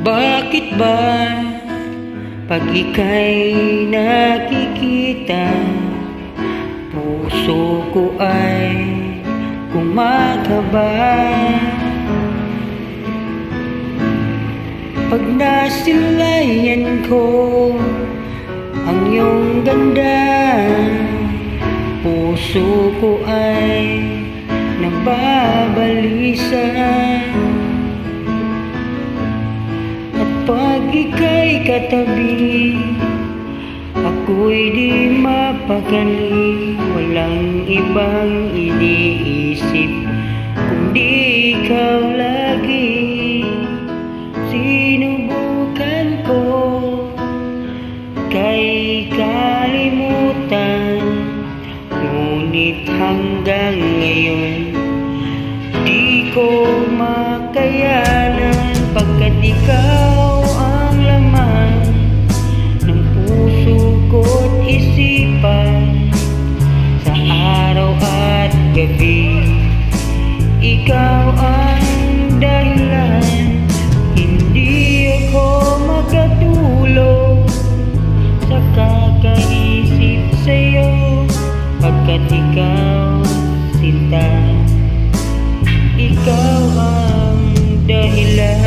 Bakit ba pag ika'y nakikita, puso ko ay kumakaba? Pag nasilayan ko ang iyong ganda, puso ko ay nababalisa. At pag ika'y katabi, ako'y di mapakali. Walang ibang iniisip kundi ikaw lagi. Sinubukan ko kay kalimutan, ngunit hanggang ngayon di ko makayanan. Pagkat ikaw ang laman ng puso ko't isipan, sa araw at gabi ikaw ang dahilan. Hindi ako makatulog sa kakaisip sa'yo, pagkat ikaw sinta, ikaw ang dahilan.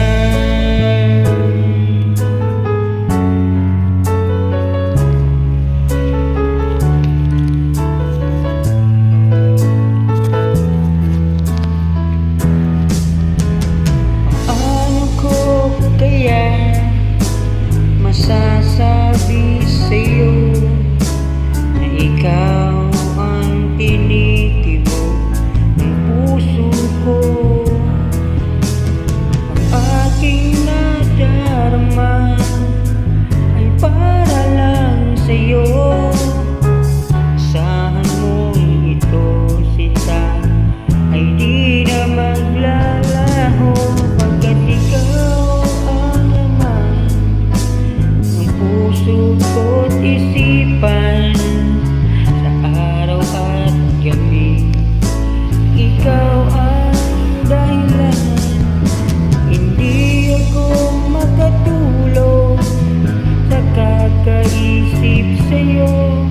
Masasabi sa'yo na ikaw ang tinitibok ng puso ko. Ang aking nadarama ay para lang sa'yo. Asahan mo ito, sinta, ay di na maglalaho, pagkat ikaw puso ko't isipan, sa araw at gabi ikaw ang dahilan. Hindi ako makatulog sa kakaisip sa'yo,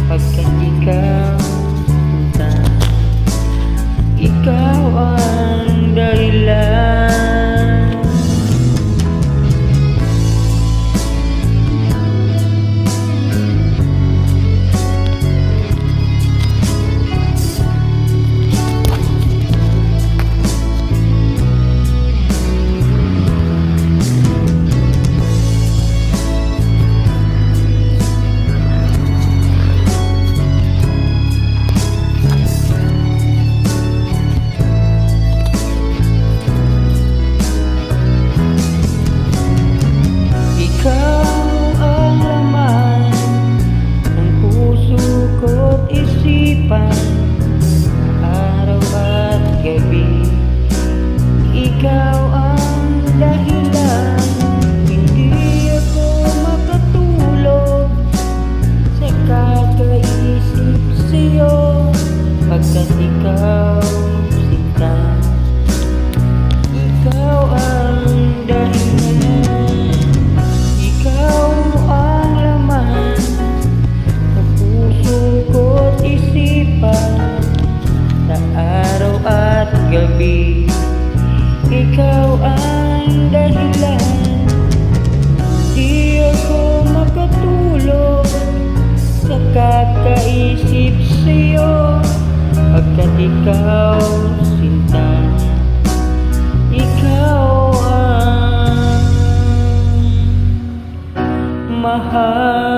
pagkat ikaw sinta, ikaw ang dahilan. Araw at gabi ikaw ang dahilan. Hindi ako makatulog sa kakaisip sa'yo, pagkat ikaw sinta, ikaw ang dahilan. Ikaw ang laman ng puso ko't isipan, sa araw at gabi ikaw ang dahilan. Di ako makatulog sa kakaisip sa'yo, pagkat ikaw sinta, ikaw ang mahal.